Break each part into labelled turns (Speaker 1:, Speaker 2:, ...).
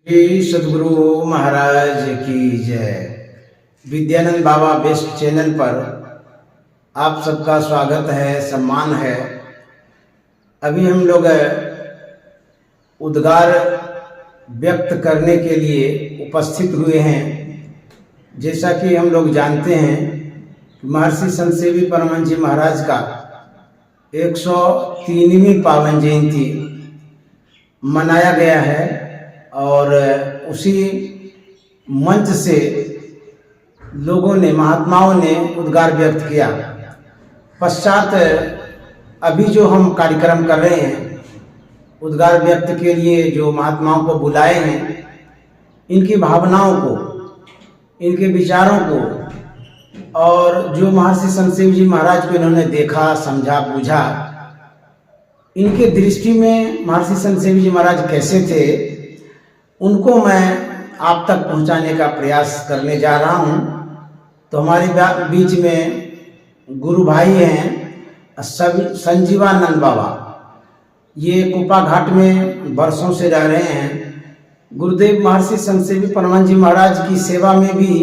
Speaker 1: श्री सद्गुरु महाराज की जय। विद्यानंद बाबा best channel पर आप सबका स्वागत है, सम्मान है। अभी हम लोग उद्गार व्यक्त करने के लिए उपस्थित हुए हैं। जैसा कि हम लोग जानते हैं कि महर्षि संत सेवी परमहंस जी महाराज का 103वीं पावन जयंती मनाया गया है और उसी मंच से लोगों ने, महात्माओं ने उद्गार व्यक्त किया। पश्चात अभी जो हम कार्यक्रम कर रहे हैं, उद्गार व्यक्त के लिए जो महात्माओं को बुलाए हैं, इनकी भावनाओं को, इनके विचारों को और जो महर्षि संत सेवी जी महाराज को इन्होंने देखा, समझा, बूझा, इनके दृष्टि में महर्षि संत सेवी जी महाराज कैसे थे, उनको मैं आप तक पहुंचाने का प्रयास करने जा रहा हूं। तो हमारे बीच में गुरु भाई हैं संजीवानंद बाबा। ये कुपा घाट में बरसों से रह रहे हैं। गुरुदेव महर्षि संत सेवी परमहंस जी महाराज की सेवा में भी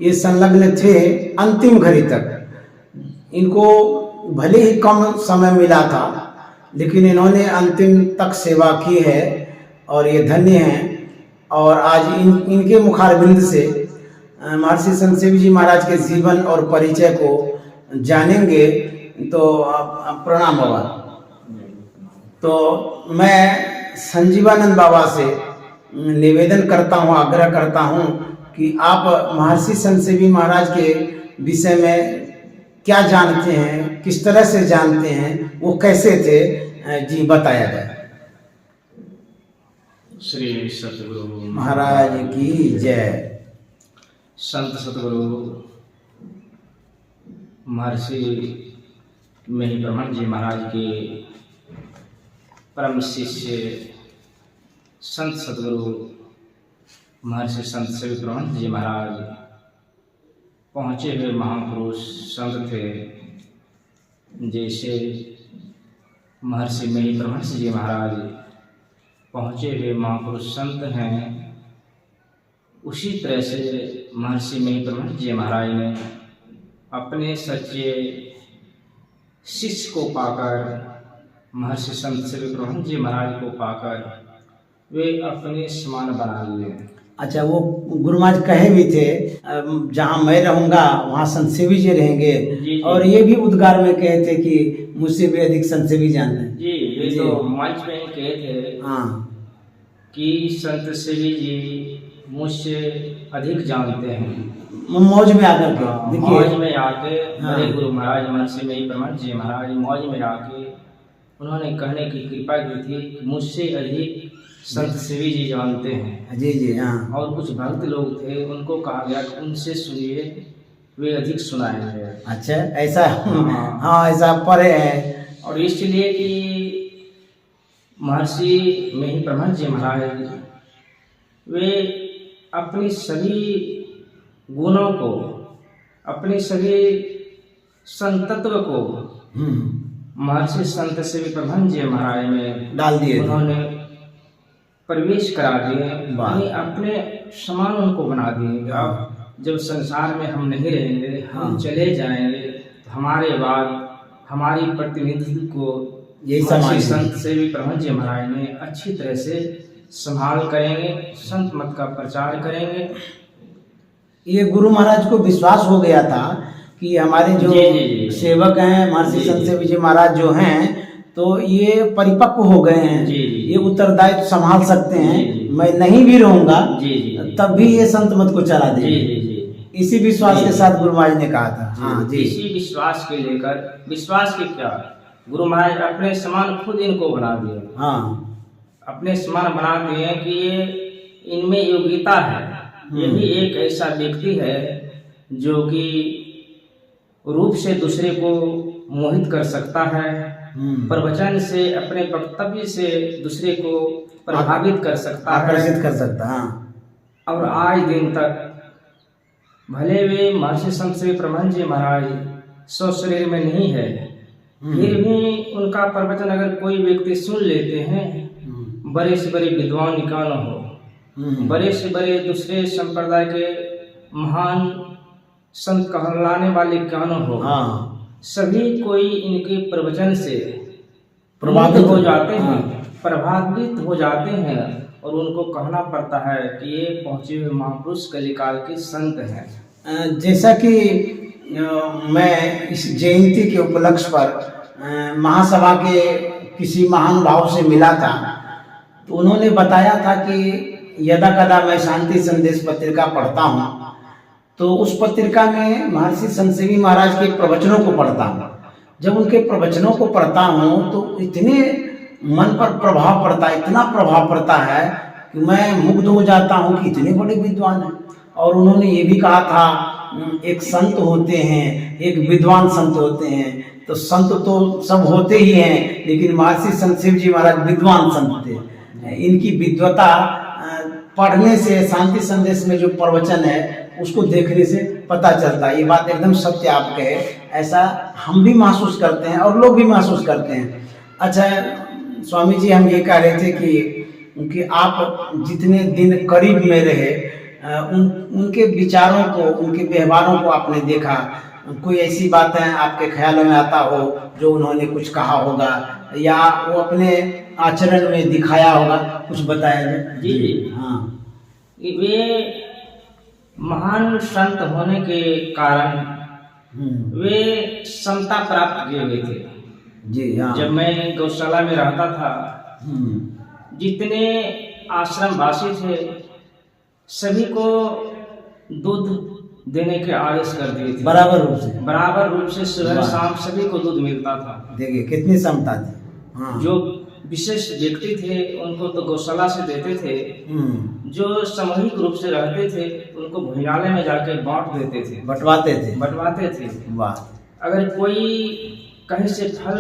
Speaker 1: ये संलग्न थे अंतिम घड़ी तक। इनको भले ही कम समय मिला था, लेकिन इन्होंने अंतिम तक सेवा की है और ये धन्य हैं। और आज इनके मुखारबिंद से महर्षि संत सेवी जी महाराज के जीवन और परिचय को जानेंगे। तो प्रणाम बाबा। तो मैं संजीवानंद बाबा से निवेदन करता हूँ, आग्रह करता हूँ कि आप महर्षि संत सेवी महाराज के विषय में क्या जानते हैं, किस तरह से जानते हैं, वो कैसे थे, जी बताया जाए।
Speaker 2: श्री सतगुरु
Speaker 1: महाराज की जय।
Speaker 2: संत सतगुरु महर्षि मेही परमहंस जी महाराज के परम शिष्य संत सतगुरु महर्षि संत सेवी परमहंस जी महाराज पहुँचे हुए महापुरुष संत थे। जैसे महर्षि मेही परमहंस जी महाराज पहुँचे हुए महापुरुष संत हैं, उसी तरह से महर्षि मेही परमहंस जी महाराज ने अपने सच्चे शिष्य को पाकर, महर्षि संत सेवी परमहंस जी महाराज को पाकर वे अपने समान बना लिए।
Speaker 1: अच्छा, वो गुरु महाराज कहे भी थे जहाँ मैं रहूँगा वहाँ संत सेवी जी रहेंगे।
Speaker 2: जी।
Speaker 1: और ये भी उद्गार में कहे थे कि मुझसे भी अधिक संत सेवी जानते हैं।
Speaker 2: जी, ये जी। तो मंच में ही कहे थे
Speaker 1: हाँ
Speaker 2: कि संत सेवी जी मुझसे अधिक जानते हैं।
Speaker 1: मौज में आकर के देखिए,
Speaker 2: मौज में आके
Speaker 1: हाँ।
Speaker 2: बड़े गुरु महाराज महर्षि मेही परमहंस जी महाराज मौज में आके उन्होंने कहने की कृपा की थी कि मुझसे अधिक संत सेवी जी जानते हैं।
Speaker 1: जी जी हाँ।
Speaker 2: और कुछ भक्त लोग थे, उनको कहा गया कि उनसे सुनिए, वे अधिक सुनाएंगे।
Speaker 1: अच्छा, ऐसा हाँ ऐसा पढ़े हैं।
Speaker 2: और इसलिए कि महर्षि मेही परमहंस जी महाराज वे अपनी सभी गुणों को, अपने सभी संतत्व को महर्षि संत सेवी परमहंस जी महाराज में
Speaker 1: डाल दिए,
Speaker 2: उन्होंने प्रवेश करा दिए, अपने समान उनको बना दिए। अब जब संसार में हम नहीं रहेंगे, हम चले जाएंगे, तो हमारे बाद हमारी प्रतिनिधित्व को यही संत सेवी परमहंस जी महाराज ने अच्छी तरह से संभाल करेंगे, संत मत का प्रचार करेंगे।
Speaker 1: ये गुरु महाराज को विश्वास हो गया था कि हमारे जो
Speaker 2: जी।
Speaker 1: सेवक हैं महर्षि संत सेवी जी महाराज जो हैं, तो ये परिपक्व हो गए हैं।
Speaker 2: जी।
Speaker 1: ये उत्तरदायित्व संभाल सकते हैं।
Speaker 2: जी।
Speaker 1: मैं नहीं भी रहूंगा
Speaker 2: तब
Speaker 1: भी ये संत मत को चला देंगे। इसी विश्वास के साथ गुरु महाराज ने कहा था। हाँ जी।
Speaker 2: इसी विश्वास के लेकर, विश्वास के क्या, गुरु महाराज अपने समान खुद इनको बना दिए।
Speaker 1: हाँ,
Speaker 2: अपने समान बना दिए कि ये इनमें योग्यता है। यही एक ऐसा व्यक्ति है जो कि रूप से दूसरे को मोहित कर सकता है, प्रवचन से, अपने वक्तव्य से दूसरे को प्रभावित कर सकता है,
Speaker 1: आकर्षित कर सकता है।
Speaker 2: और आज दिन तक भले वे महर्षि संत सेवी परमहंस जी महाराज स्व शरीर में नहीं है, फिर भी उनका प्रवचन अगर कोई व्यक्ति सुन लेते हैं, बड़े से बड़े विद्वान क्यों न हो, बड़े से बड़े दूसरे संप्रदाय के महान संत कहलाने वाले क्यों हो,
Speaker 1: हाँ,
Speaker 2: सभी कोई इनके प्रवचन से
Speaker 1: प्रभावित
Speaker 2: हो जाते हैं, प्रभावित हो जाते हैं और उनको कहना पड़ता है कि ये पहुंचे हुए महापुरुष कलिकाल के संत हैं।
Speaker 1: जैसा कि मैं इस जयंती के उपलक्ष्य पर महासभा के किसी महानुभाव से मिला था, तो उन्होंने बताया था कि यदा कदा मैं शांति संदेश पत्रिका पढ़ता हूँ, तो उस पत्रिका में महर्षि संत सेवी महाराज के प्रवचनों को पढ़ता हूँ। जब उनके प्रवचनों को पढ़ता हूँ तो इतने मन पर प्रभाव पड़ता है, इतना प्रभाव पड़ता है कि मैं मुग्ध हो जाता हूँ कि इतने बड़े विद्वान हैं। और उन्होंने ये भी कहा था, एक संत होते हैं, एक विद्वान संत होते हैं। तो संत तो सब होते ही हैं, लेकिन महर्षि संत शिव जी महाराज विद्वान संत थे। इनकी विद्वता पढ़ने से, शांति संदेश में जो प्रवचन है उसको देखने से पता चलता है। ये बात एकदम सत्य आप कहे, ऐसा हम भी महसूस करते हैं और लोग भी महसूस करते हैं। अच्छा स्वामी जी, हम ये कह रहे थे कि आप जितने दिन करीब में रहे, उनके विचारों को, उनके व्यवहारों को आपने देखा, कोई ऐसी बातें आपके ख्यालों में आता हो जो उन्होंने कुछ कहा होगा या वो अपने आचरण में दिखाया होगा, कुछ बताया जाए?
Speaker 2: जी
Speaker 1: हाँ,
Speaker 2: वे महान संत होने के कारण वे समता प्राप्त किए हुए थे।
Speaker 1: जी हाँ।
Speaker 2: जब मैं गौशाला में रहता था, जितने आश्रम वासी थे सभी को दूध देने के आदेश कर दिए थे। बराबर रूप से सुबह शाम सभी को दूध मिलता था।
Speaker 1: देखिए कितनी समता थी। हाँ।
Speaker 2: जो विशेष व्यक्ति थे उनको तो गौशाला से देते थे, जो सामूहिक रूप से रहते थे उनको भोजनालय में जाकर बांट देते थे, बंटवाते थे।
Speaker 1: वाह।
Speaker 2: अगर कोई कहीं से फल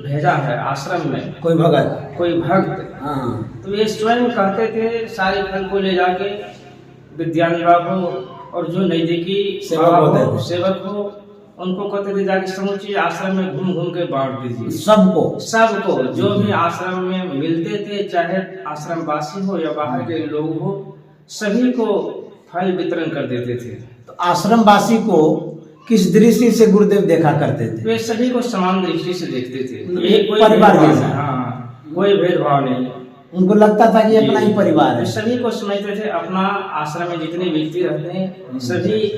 Speaker 2: भेजा है आश्रम में, कोई भक्त,
Speaker 1: हाँ,
Speaker 2: तो ये स्वयं कहते थे सारे फल को ले जाके विद्यानिवास हो और जो नजदीकी सेवक हो उनको कहते थे जाके समूची आश्रम में घूम घूम के बांट दीजिए। सबको जो भी आश्रम में मिलते थे, चाहे आश्रम वासी हो या बाहर के लोग हो, सभी को फल वितरण कर देते थे।
Speaker 1: तो आश्रम वासी को किस दृष्टि से गुरुदेव देखा करते थे?
Speaker 2: वे सभी को समान दृष्टि से देखते थे,
Speaker 1: एक परिवार जैसा।
Speaker 2: हाँ, कोई भेदभाव नहीं।
Speaker 1: उनको लगता था कि अपना ही परिवार है।
Speaker 2: सभी को समझते थे अपना आश्रम में जितने व्यक्ति रहते हैं सभी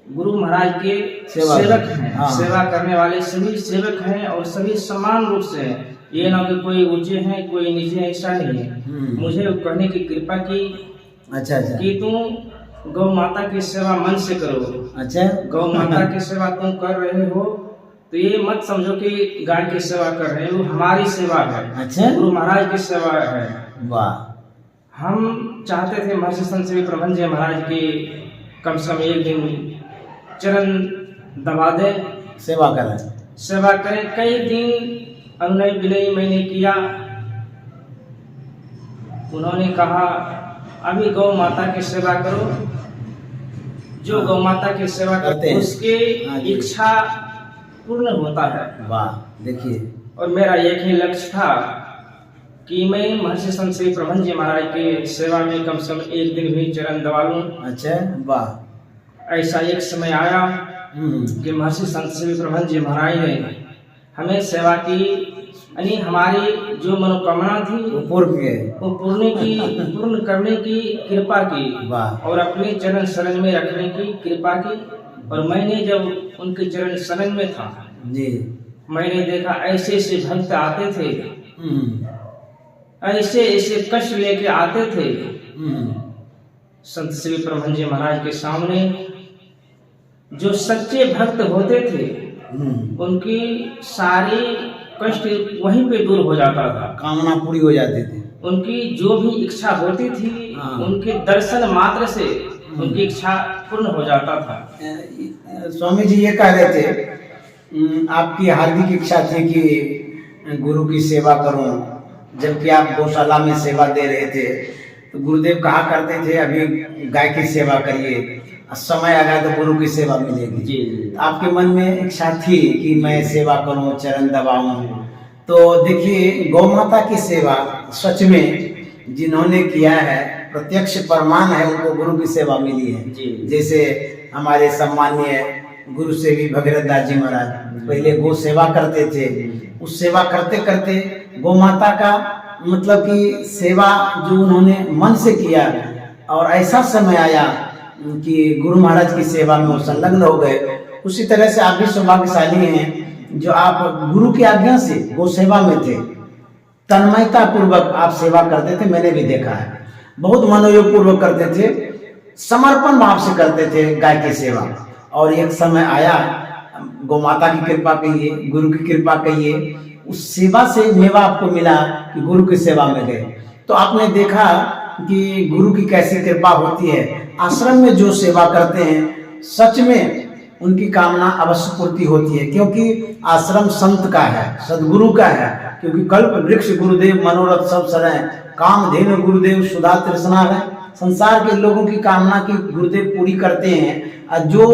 Speaker 2: गुरु महाराज के सेवक हैं। हाँ। सेवा करने वाले सभी सेवक हैं और सभी समान रूप से हैं। ये ना कि कोई ऊंचे हैं कोई नीचे, ऐसा नहीं है। मुझे कहने की कृपा की
Speaker 1: अच्छा
Speaker 2: कि तुम गौ माता की सेवा मन से करो।
Speaker 1: अच्छा,
Speaker 2: गौ माता की सेवा तुम कर रहे हो तो ये मत समझो कि गाय की सेवा कर रहे हो, हमारी सेवा है।
Speaker 1: अच्छा,
Speaker 2: गुरु महाराज की सेवा है।
Speaker 1: वाह।
Speaker 2: हम चाहते थे महर्षि संत सेवी प्रबंध जी महाराज की कम से कम एक दिन चरण दबा दे,
Speaker 1: सेवा करें।
Speaker 2: कई दिन अनुनय विनय मैंने किया। उन्होंने कहा अभी गौ माता की सेवा करो, जो गौ माता की सेवा करते हैं उसके इच्छा पूर्ण होता है।
Speaker 1: वाह, देखिए।
Speaker 2: और मेरा एक ही लक्ष्य था कि मैं महर्षि संत सेवी प्रबंध जी महाराज की सेवा में कम से कम एक दिन भी चरण दबा लूं।
Speaker 1: अच्छा, वाह।
Speaker 2: ऐसा एक समय आया कि महर्षि संत सेवी प्रबंध जी महाराज ने हमें सेवा की, यानी हमारी जो मनोकामना थी वो पूर्ण करने की कृपा की और अपने चरण शरण में रखने की कृपा की। और मैंने जब उनके चरण शरण में था
Speaker 1: जी,
Speaker 2: मैंने देखा ऐसे ऐसे भक्त आते थे, ऐसे ऐसे कष्ट लेके आते थे संत सेवी प्रबंध जी महाराज के सामने। जो सच्चे भक्त होते थे उनकी सारी कष्ट वहीं पे दूर हो जाता था,
Speaker 1: कामना पूरी हो जाती थी।
Speaker 2: उनकी जो भी इच्छा होती थी उनके दर्शन मात्र से उनकी इच्छा पूर्ण हो जाता था।
Speaker 1: स्वामी जी ये कह रहे थे आपकी हार्दिक इच्छा थी कि गुरु की सेवा करूं, जबकि आप गौशाला में सेवा दे रहे थे तो गुरुदेव कहा करते थे अभी गाय की सेवा करिए, समय आ गया तो गुरु की सेवा मिलेगी।
Speaker 2: जी।
Speaker 1: आपके मन में इच्छा थी कि मैं सेवा करूं, चरण दबाऊं। तो देखिए गौ माता की सेवा सच में जिन्होंने किया है प्रत्यक्ष प्रमाण है, उनको गुरु की सेवा मिली है।
Speaker 2: जी।
Speaker 1: जैसे हमारे सम्मानीय गुरु सेवी भगीरथ दास जी महाराज पहले गो सेवा करते थे। उस सेवा करते करते गौ माता का मतलब कि सेवा जो उन्होंने मन से किया, और ऐसा समय आया कि गुरु महाराज की सेवा में वो संलग्न हो गए। उसी तरह से आप भी सौभाग्यशाली हैं जो आप गुरु की आज्ञा से गो सेवा में थे, तन्मयता पूर्वक आप सेवा करते थे। मैंने भी देखा है, बहुत मनोयोग पूर्वक करते थे, समर्पण भाव से करते थे गाय की सेवा। और एक समय आया, गौ माता की कृपा कहिए, गुरु की कृपा कहिए, उस सेवा से मेवा आपको मिला कि गुरु की सेवा में गए। तो आपने देखा कि गुरु की कैसी कृपा होती है। आश्रम में जो सेवा करते हैं सच में उनकी कामना अवश्य पूर्ति होती है, क्योंकि आश्रम संत का है, सदगुरु का है। क्योंकि कल्प वृक्ष गुरुदेव मनोरथ सब सरै, कामधेनु गुरुदेव सुधा तृष्णा है। संसार के लोगों की कामना की गुरुदेव पूरी करते हैं, और जो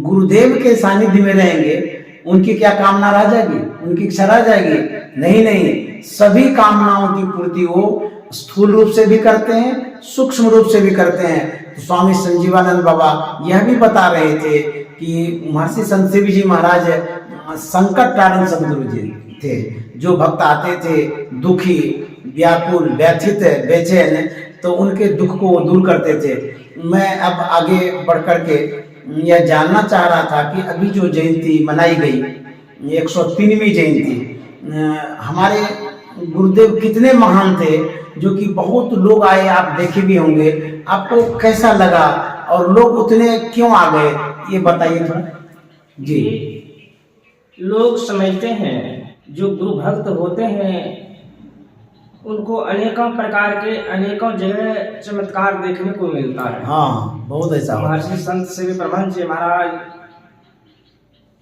Speaker 1: गुरुदेव के सानिध्य में रहेंगे उनकी क्या कामना रह जाएगी, उनकी इच्छा रह जाएगी? नहीं नहीं, सभी कामनाओं की पूर्ति वो स्थूल रूप से भी करते हैं, सूक्ष्म रूप से भी करते हैं। तो स्वामी संजीवानंद बाबा यह भी बता रहे थे कि महर्षि संत सेवी जी महाराज संकट कारण सदगुरु जी थे। जो भक्त आते थे दुखी, व्याकुल, व्यथित, बेचैन, तो उनके दुख को वो दूर करते थे। मैं अब आगे बढ़ कर के यह जानना चाह रहा था कि अभी जो जयंती मनाई गई 103वीं जयंती, हमारे गुरुदेव कितने महान थे, जो कि बहुत लोग आए, आप देखे भी होंगे। आपको कैसा लगा और लोग उतने क्यों आ गए, ये बताइए थोड़ा। जी।
Speaker 2: लोग समझते हैं जो गुरु भक्त होते हैं उनको अनेकों प्रकार के अनेकों जगह चमत्कार देखने को मिलता है।
Speaker 1: हाँ, बहुत ऐसा।
Speaker 2: महर्षि संत सेवी परमहंस जी महाराज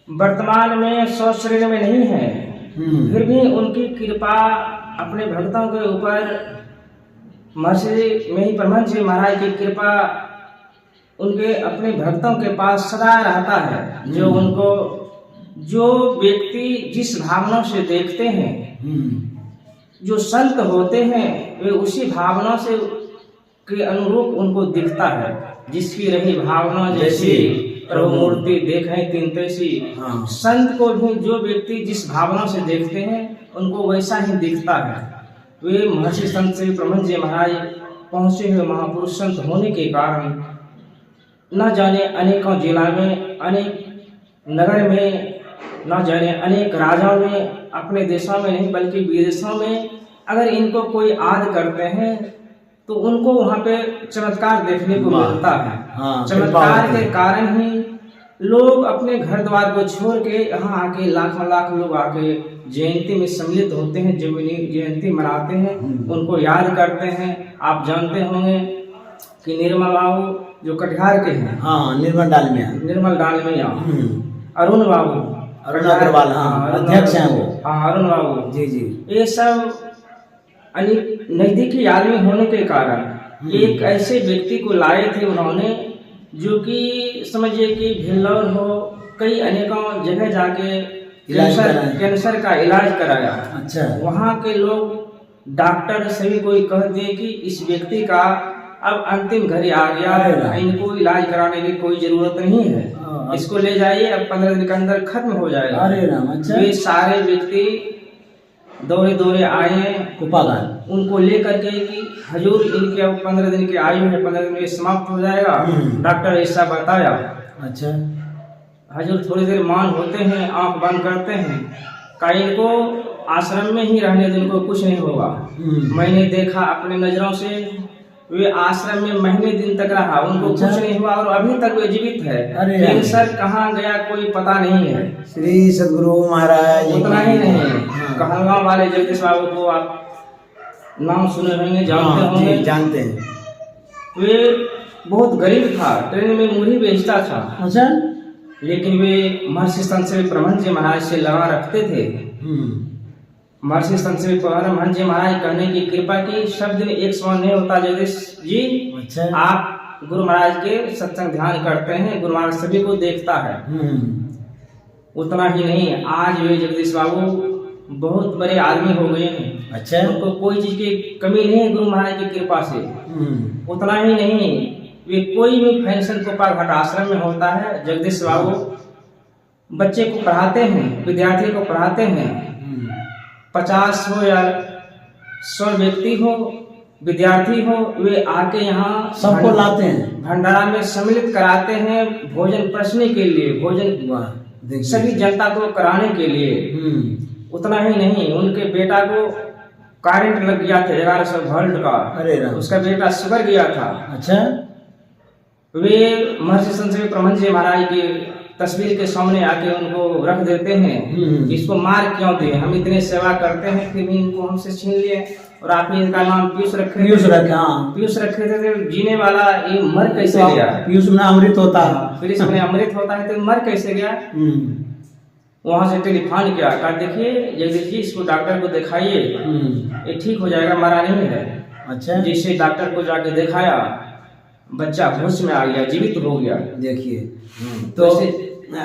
Speaker 2: वर्तमान में 100 शरीर में नहीं है, फिर भी उनकी कृपा अपने भक्तों के ऊपर, महर्षि में परमहंस जी महाराज की कृपा उनके अपने भक्तों के पास सदा रहता है। जो उनको, जो व्यक्ति जिस भावना से देखते हैं, जो संत होते हैं वे उसी भावना से के अनुरूप उनको दिखता है। जिसकी रही भावना जैसी प्रभु मूर्ति देखें तीन तैसी।
Speaker 1: हाँ।
Speaker 2: संत को भी जो व्यक्ति जिस भावना से देखते हैं उनको वैसा ही दिखता है। वे महर्षि संत सेवी परमहंस जी महाराज पहुंचे हुए महापुरुष संत होने के कारण न जाने अनेकों जिला में, अनेक नगर में, न जाने अनेक राज्यों में, अपने देशों में नहीं बल्कि विदेशों में अगर इनको कोई आद करते हैं तो उनको वहाँ पे चमत्कार देखने को मिलता है।
Speaker 1: हाँ,
Speaker 2: चमत्कार के कारण ही लोग अपने घर द्वार को छोड़ के यहाँ आके लाखों लाख लोग आके जयंती में सम्मिलित होते हैं, जयंती मनाते हैं, उनको याद करते हैं। आप जानते होंगे कि निर्मल बाबू जो कटिहार के हैं,
Speaker 1: हाँ, निर्मल डालमिया,
Speaker 2: अरुण बाबू,
Speaker 1: अरुण अग्रवाल, हाँ, अध्यक्ष हैं वो।
Speaker 2: हाँ, अरुण बाबू
Speaker 1: जी जी।
Speaker 2: ये सब नजदीकी आदमी होने के कारण एक ऐसे व्यक्ति को लाए थे उन्होंने, जो कि समझिए कि भिल्लौर हो, कई अनेकों जगह जाके कैंसर का इलाज कराया।
Speaker 1: अच्छा। वहाँ
Speaker 2: के लोग डॉक्टर सभी कोई कह दिए कि इस व्यक्ति का अब अंतिम घड़ी आ गया, इनको इलाज कराने की कोई जरूरत नहीं है, इसको ले जाइए, अब 15 दिन के अंदर खत्म हो जाएगा।
Speaker 1: अरे राम। अच्छा।
Speaker 2: वे सारे व्यक्ति दौड़े दौड़े आए
Speaker 1: कुपागार,
Speaker 2: उनको लेकर के कि हजूर इनके अब 15 दिन की आयु है, 15 दिन में समाप्त हो जाएगा, डॉक्टर ऐसा बताया।
Speaker 1: अच्छा।
Speaker 2: हजूर थोड़ी देर मान होते हैं, आंख बंद करते हैं, का इनको आश्रम में ही रहने दो, इनको कुछ नहीं होगा। मैंने देखा अपने नजरों से, वे आश्रम में महीने दिन तक रहा, उनको कुछ नहीं हुआ और अभी तक वे जीवित है। कैंसर कहाँ गया कोई पता नहीं है।
Speaker 1: श्री सदगुरु महाराज।
Speaker 2: उतना ही नहीं, कहलगांव वाले जगदीश बाबू को आप नाम सुने होंगे, जानते होंगे।
Speaker 1: जानते हैं।
Speaker 2: वे बहुत गरीब था, ट्रेन में मुरही बेचता था।
Speaker 1: अच्छा।
Speaker 2: लेकिन वे महर्षि संत सेवी परमहंस जी महाराज से लगा रखते थे। महर्षि संत सेवी परमहंस जी महाराज कहने की कृपा की, सब दिन एक समान नहीं होता जगदीश जी। अच्छा। आप गुरु महाराज के सत्संग ध्यान करते हैं, गुरु महाराज सभी को देखता है। उतना ही नहीं, आज वे जगदीश बाबू बहुत बड़े आदमी हो गए हैं।
Speaker 1: अच्छा।
Speaker 2: उनको कोई चीज की कमी नहीं है गुरु महाराज की कृपा से। उतना ही नहीं, वे कोई भी फंक्शन गोपाल घाट आश्रम में होता है, जगदीश बाबू बच्चे को पढ़ाते हैं, विद्यार्थी को पढ़ाते हैं। 50 हो या 100 व्यक्ति हो, विद्यार्थी हो, वे आके यहाँ
Speaker 1: सबको लाते हैं,
Speaker 2: भंडारा में सम्मिलित कराते हैं, भोजन परसने के लिए, भोजन सभी जनता को कराने के लिए। उतना ही नहीं, उनके बेटा को करंट लग गया था 1100 वोल्ट का।
Speaker 1: अरे
Speaker 2: उसका बेटा शुगर गया था।
Speaker 1: अच्छा।
Speaker 2: वे महर्षि संत सेवी प्रबंध जी महाराज की तस्वीर के सामने आके उनको रख देते हैं, इसको मार क्यों दे, हम इतने सेवा करते हैं फिर भी इनको हमसे छीन लिए, और आपने इनका नाम पीयूष रखे। पीयूष रखे थे, जीने वाला ये मर कैसे गया?
Speaker 1: पीयूष में अमृत होता है,
Speaker 2: फिर इसमें अमृत होता है तो मर कैसे गया? वहां से टेलीफोन किया, कहा देखिए जगदीश जी इसको डॉक्टर को दिखाइए, ये ठीक हो जाएगा, मरा नहीं है।
Speaker 1: अच्छा।
Speaker 2: जिससे डॉक्टर को जाके दिखाया, बच्चा होश में आ गया, जीवित हो गया।
Speaker 1: देखिए, तो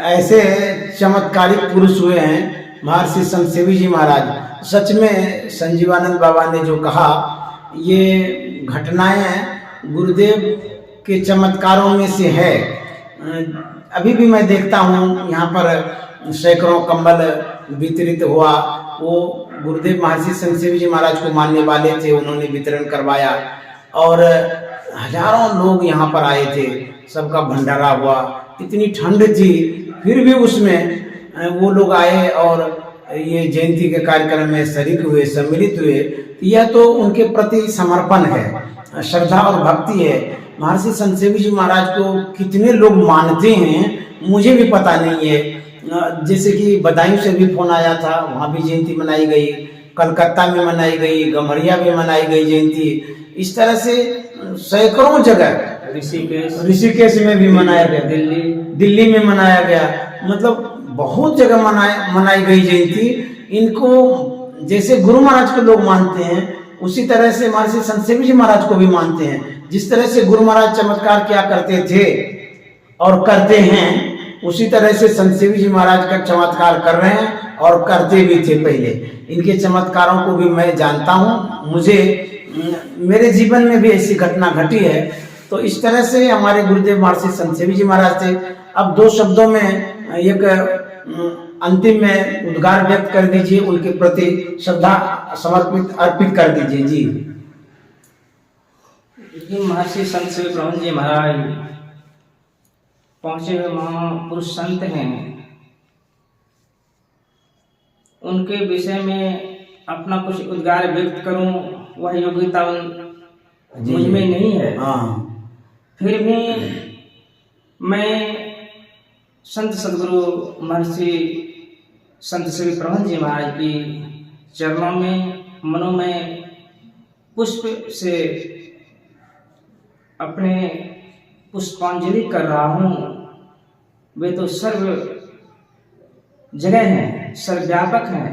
Speaker 1: ऐसे चमत्कारिक पुरुष हुए हैं महर्षि संत सेवी जी महाराज। सच में संजीवानंद बाबा ने जो कहा, ये घटनाएं गुरुदेव के चमत्कारों में से है। अभी भी मैं देखता हूँ यहाँ पर सैकड़ों कंबल वितरित हुआ, वो गुरुदेव महर्षि संत सेवी जी महाराज को मानने वाले थे, उन्होंने वितरण करवाया और हजारों लोग यहाँ पर आए थे, सबका भंडारा हुआ। इतनी ठंड थी फिर भी उसमें वो लोग आए और ये जयंती के कार्यक्रम में शरीक हुए, सम्मिलित हुए। यह तो उनके प्रति समर्पण है, श्रद्धा और भक्ति है। महर्षि संत सेवी जी महाराज को कितने लोग मानते हैं मुझे भी पता नहीं है। जैसे कि बदायूं से भी फोन आया था, वहाँ भी जयंती मनाई गई, कलकत्ता में मनाई गई, गम्हरिया में मनाई गई जयंती। इस तरह से सैकड़ों जगह, ऋषिकेश में भी मनाया गया, दिल्ली में मनाया गया, मतलब बहुत जगह मनाई गई जयंती। इनको जैसे गुरु महाराज को लोग मानते हैं, उसी तरह से महर्षि संत सेवी जी महाराज को भी मानते हैं। जिस तरह से गुरु महाराज चमत्कार किया करते थे और करते हैं, उसी तरह से संत सेवी जी महाराज का चमत्कार कर रहे हैं और करते भी थे पहले। इनके चमत्कारों को भी मैं जानता हूँ, मुझे मेरे जीवन में भी ऐसी घटना घटी है। तो इस तरह से हमारे गुरुदेव महर्षि संत सेवी जी महाराज थे। अब 2 शब्दों में एक अंतिम में उद्गार व्यक्त कर दीजिए, उनके प्रति श्रद्धा अर्पित कर दीजिए। जी।
Speaker 2: महर्षि संत सेवी प्रबंध जी महाराज पहुंचे हुए महापुरुष संत हैं, उनके विषय में अपना कुछ उद्गार व्यक्त करूं, वह योग्यता मुझ में नहीं है। फिर भी मैं संत सदगुरु महर्षि संत सेवी प्रबंध जी महाराज की चरणों में मनों में पुष्प से अपने पुष्पांजलि कर रहा हूँ। वे तो सर्व जगह हैं, सर्वव्यापक हैं,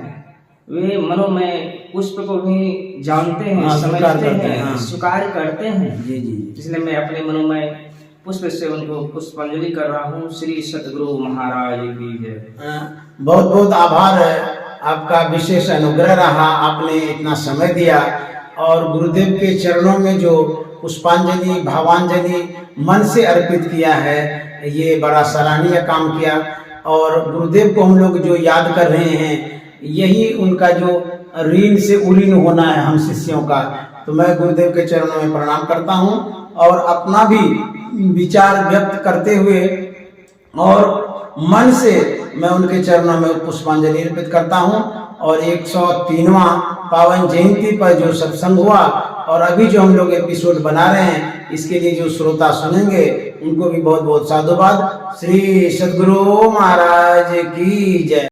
Speaker 2: वे मनों में पुष्प को भी जानते हैं, समझते हैं, स्वीकार करते हैं।
Speaker 1: जी जी।
Speaker 2: इसलिए मैं अपने मनों में पुष्प से उनको पुष्पांजलि कर रहा हूँ। श्री सतगुरु महाराज की जय।
Speaker 1: बहुत बहुत आभार है आपका, विशेष अनुग्रह रहा, आपने इतना समय दिया और गुरुदेव के चरणों में जो पुष्पांजलि भावांजलि मन से अर्पित किया है, ये बड़ा सराहनीय काम किया। और गुरुदेव को हम लोग जो याद कर रहे हैं, यही उनका जो ऋण से उऋण होना है हम शिष्यों का। तो मैं गुरुदेव के चरणों में प्रणाम करता हूँ और अपना भी विचार व्यक्त करते हुए और मन से मैं उनके चरणों में पुष्पांजलि अर्पित करता हूँ। और 103वां पावन जयंती पर जो सत्संग हुआ और अभी जो हम लोग एपिसोड बना रहे हैं, इसके लिए जो श्रोता सुनेंगे उनको भी बहुत बहुत साधुवाद। श्री सद्गुरु महाराज की जय।